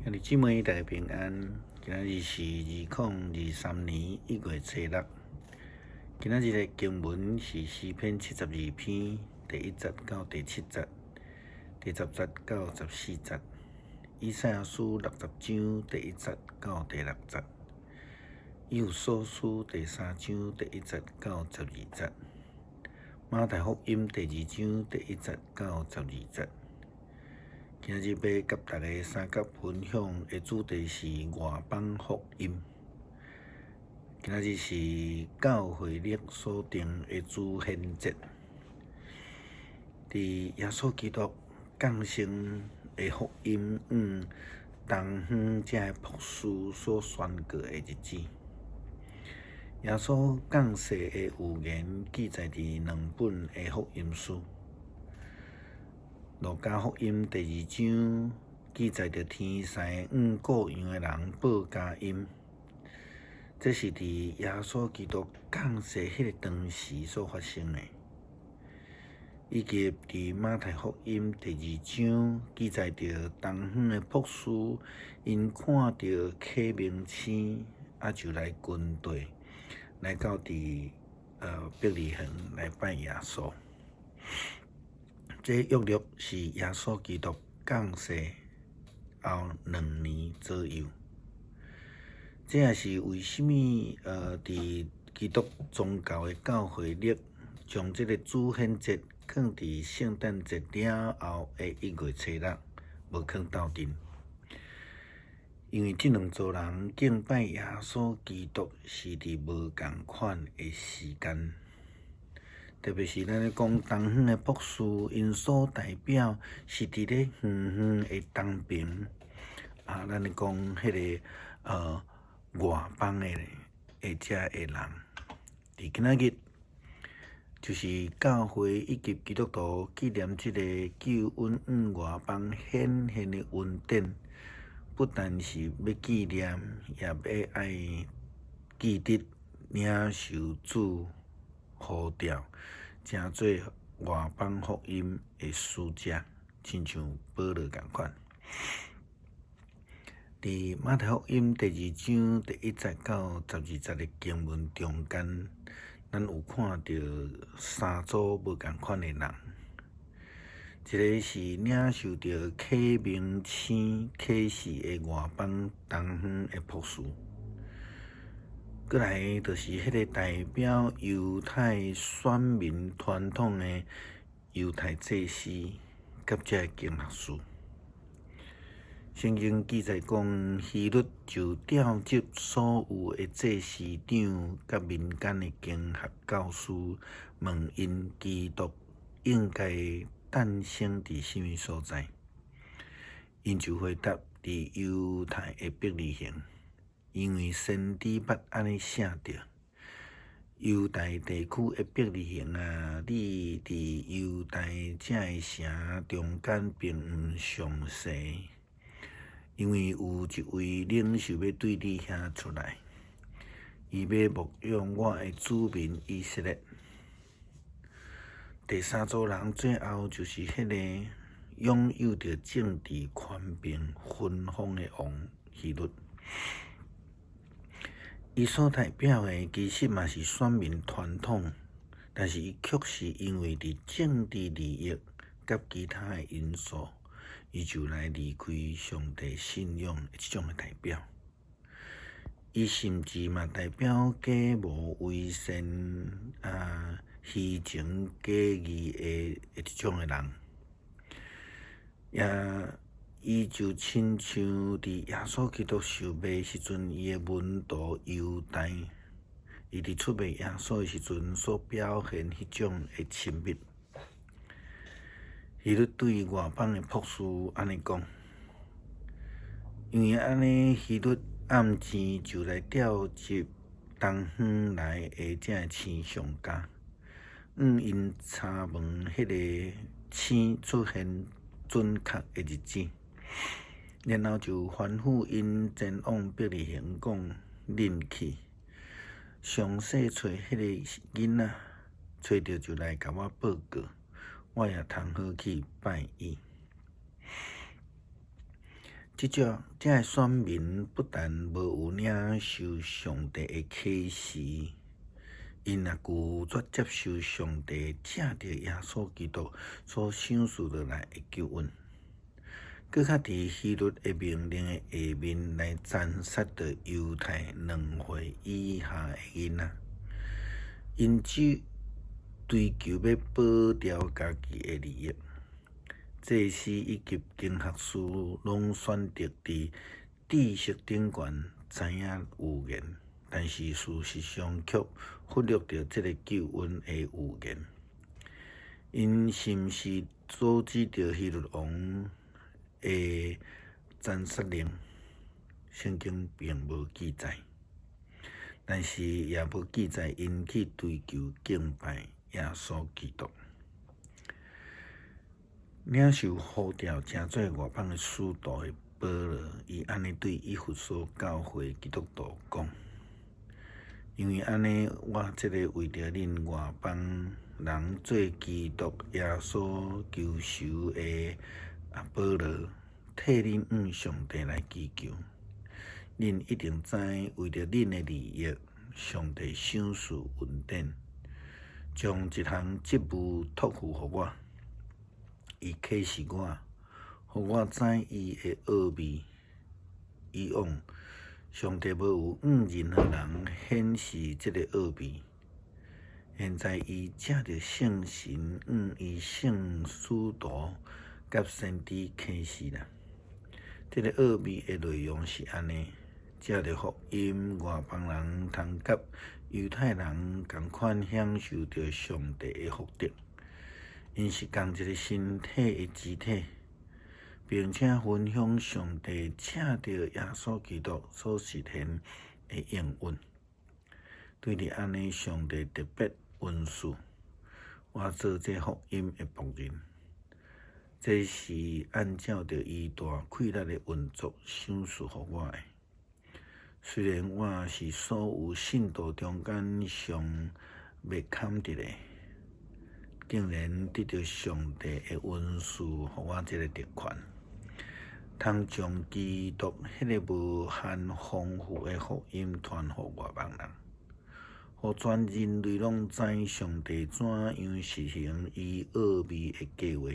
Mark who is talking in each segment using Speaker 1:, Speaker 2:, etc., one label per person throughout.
Speaker 1: 兄弟姊妹，大家平安。今仔日是2023年1月初6。今仔日的经文是诗篇72篇第1节到第7节，第10节到14节。以赛亚书60章第1节到第6节。以弗所书第3章第1节到12节。马太福音第2章第1节到12节。今日要甲大家三角分享的主题是外邦福音。今日是教会历所定的主显节，伫耶稣基督降生的福音东方这博士所宣告的日子。耶稣降世的预言记载伫2本的福音书。路加福音第2章记载着天师各样的人报佳音，这是伫耶稣基督降世迄个当时所发生的。以及伫马太福音第2章记载着东方的博士因看到启明星，就来军队来到伫伯利恒来拜耶稣。这约略是耶稣基督降世后2年左右。这也是为什么伫基督宗教的教会历将这个主显节放伫圣诞节了后的1月初6，无放斗阵。因为这两组人敬拜耶稣基督是伫无同款的时间。特别是咱咧讲东方的博士，因所代表是伫咧远远的东边咱咧讲迄个外邦的遮的人，伫今仔日就是教会以及基督徒纪念这个救恩外邦显现的恩典，不但是要纪念，也要爱记得领受主呼召，成做外邦福音的使者，亲像保罗共款。伫马太福音第2章第1节到12节的经文中间，咱有看到3组无共款的人。一个是领受到启明星启示的外邦东方的博士。过来就是迄个代表犹太选民传统的犹太祭司，甲这经学士。圣经记载讲，希律就调集所有的祭司长甲民间的经学教师，问因基督应该诞生伫什么所在？因就回答伫犹太的伯利恒。因为先知捌安尼写着，犹太地区的伯利恒你伫犹太这个城中间并毋详细，因为有一位领袖要对你遐出来，伊要牧养我的子民以色列。第3组人最后就是迄个拥有着政治权柄、分封的王希律。伊所代表的其实嘛是选民传统，但是伊却是因为伫政治利益甲其他的因素，伊就来离开上帝信仰的这种的代表。伊甚至嘛代表假冒伪善虚情假意的这种的人。伊就亲像伫耶稣基督受卖时阵，伊的门徒犹大，伊伫出卖耶稣的时阵所表现迄种的亲密。希律对外邦的博士安尼讲，因为安尼希律暗时就来调集东方来的这个星象家，因查问迄个星出现准确的日子。然后就吩咐因前往伯利恒讲，恁去详细找迄个囡仔，找到就来甲我报告，我也通好去拜伊。这选民不但无有领受上帝的启示，因也拒绝接受上帝借着耶稣基督所赏赐落来的救恩，搁较伫希律的命令的下面来斩杀着犹太2岁以下的囡仔，因只追求要保条家己的利益。祭司以及经学师拢选择伫知识顶悬知影预言，但是事实上却忽略着这个救恩的预言。因是毋是阻止着希律王的斩杀令？圣经并无记载，但是也无记载因去追求敬拜耶稣基督。领受呼召，成做外邦的使徒的保罗，伊安尼对以弗所教会基督徒讲：因为安尼，我这个为着恁外邦人做基督耶稣救赎的保罗，替恁向上帝来祈求。恁一定知，为着恁的利益，上帝赏赐恩典，将一项职务托付予我。伊启示我，予我知伊的奥秘。以往上帝无有任何人显示这个奥秘，现在伊借着圣神伊圣使徒甲先知启示啦。这个奥秘的内容是安尼：借着福音，外邦人通甲犹太人共款享受着上帝的福德。因是共一个身体的肢体，并且分享上帝借着耶稣基督所实现的应允。对伫安尼，上帝特别恩赐我做这福音的仆人，这是按照着伊大气力的运作赏赐予我的。虽然我是所有信徒中间上未堪得的，竟然得到上帝的恩赐，予我这个特权，通将基督迄个无限丰富的福音传予外邦人，互全人类拢知上帝怎样实行伊奥秘的计划。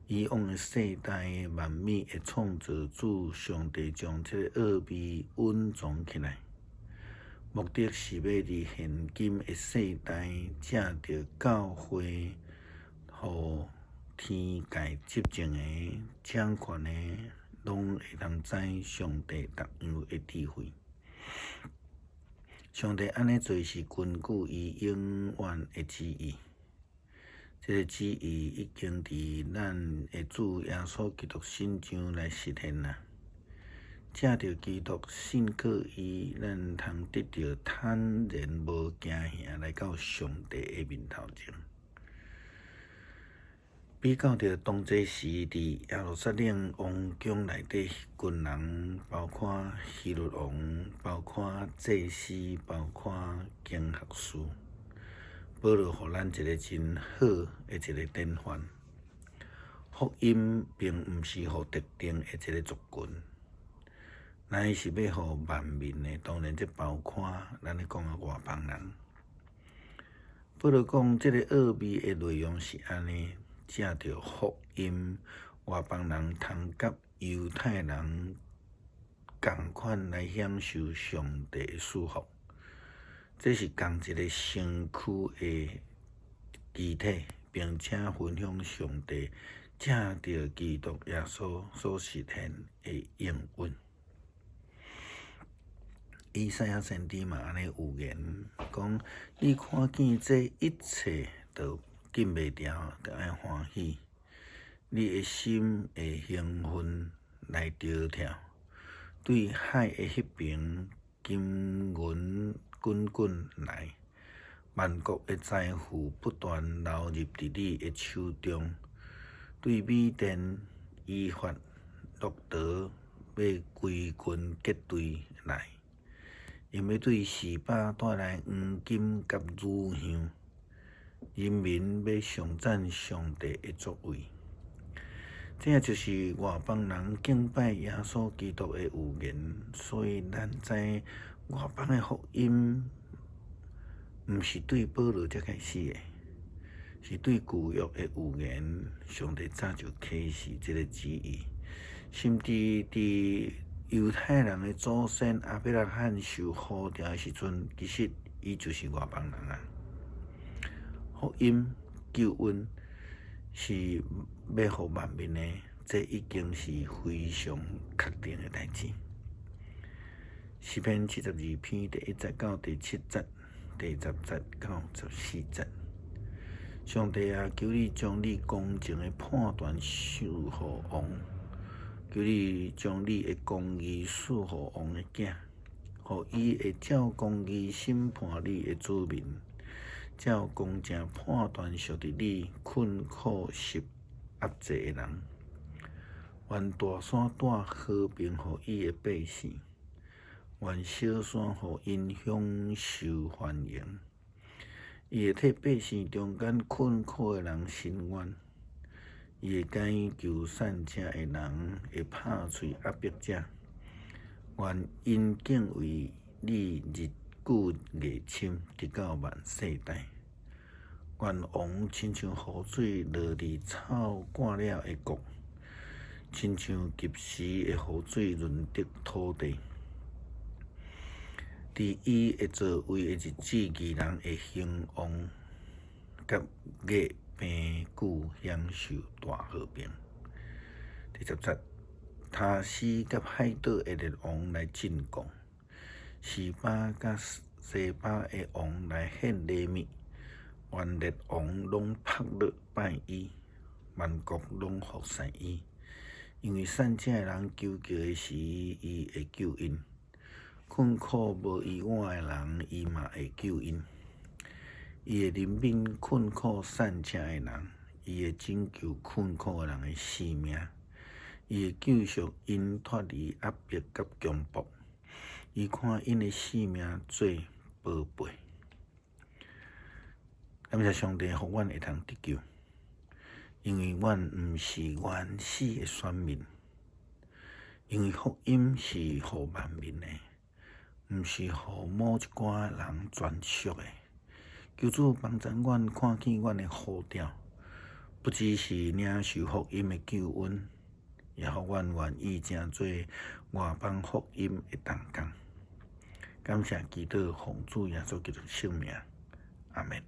Speaker 1: 以往的世代万物的创造主上帝将这个奥秘隐藏起来。目的是要伫现今的世代，借着教会，互天界执政的、掌权的，拢会通知上帝各样的智慧。上帝安尼做是根据伊永远的旨意。这个旨意已经伫咱的主耶稣基督身上来实现啦。借着基督信靠伊，咱通得到坦然无惊吓来到上帝的面头前。比较着当这时伫耶路撒冷王宫内底，军人包括希律王，包括祭司，包括经学师，保罗互咱一个真好的一个典范。福音并毋是互特定的一个族群。乃是要互万民的，当然这包括咱咧讲的外邦人。保罗讲，这个奥秘的内容是安尼：借着福音，外邦人通甲犹太人共款来享受上帝的祝福。这是共一个身躯的肢体，并且分享上帝借着基督耶稣所实现的应允。以赛亚先知嘛安尼预言讲：你看见这一切，就禁袂牢，就爱欢喜。你的心会兴奋来跳跳，对海的迄边，金银滚滚来，万国的财富不断流入伫你的手中。对米甸、以法、洛德要归军结队来。因要对示巴带来黄金甲乳香，人民要上赞上帝的作为。这就是外邦人敬拜耶稣基督的语言，所以咱知外邦的福音，毋是对保罗才开始的，是对旧约的语言，上帝早就启示这个旨意，甚至伫犹太人的祖先亚伯拉罕受呼召的时阵，其实伊就是外邦人啊。福音救恩是要互万民的，这已经是非常确定的代志。诗篇72篇第1节到第7节，第10节到14节。上帝啊，求你将你公正的判断授予王，求你将你的公义赐予王的囝，互伊会照公义审判你的子民。照公正判断属伫你困苦受压制的人，愿大山带和平予伊的百姓，愿小山予因享受欢迎。伊会替百姓中间困苦的人伸冤，伊会拣求善者的人，会拍碎压迫者。愿因敬畏你日久月深，直到万世代。愿王亲像雨水落伫草干了的国，亲像及时的雨水润泽土地。伫伊的座位的日子，义人会兴旺，甲月平久享受大和平。第10节，他斯甲海岛的列王来进贡，示巴甲西巴的王来献礼物。愿列王拢拍落拜伊，万国拢服侍伊。因为善者的人求救的时，伊会救因；困苦无依我的人，伊嘛会救因。伊会怜悯困苦善者的人，伊会拯救困苦的人的性命。伊会救赎因脱离压迫甲强迫，伊看因的性命做宝贝。感谢上帝，互阮会通得救，因为阮毋是原始的选民，因为福音是互万民的，毋是互某一寡人专属的。求主帮助阮看见阮的呼召，不只是领受福音的救恩，也互阮愿意成做外邦福音的同工。感谢基督奉主耶稣基督圣名，阿门。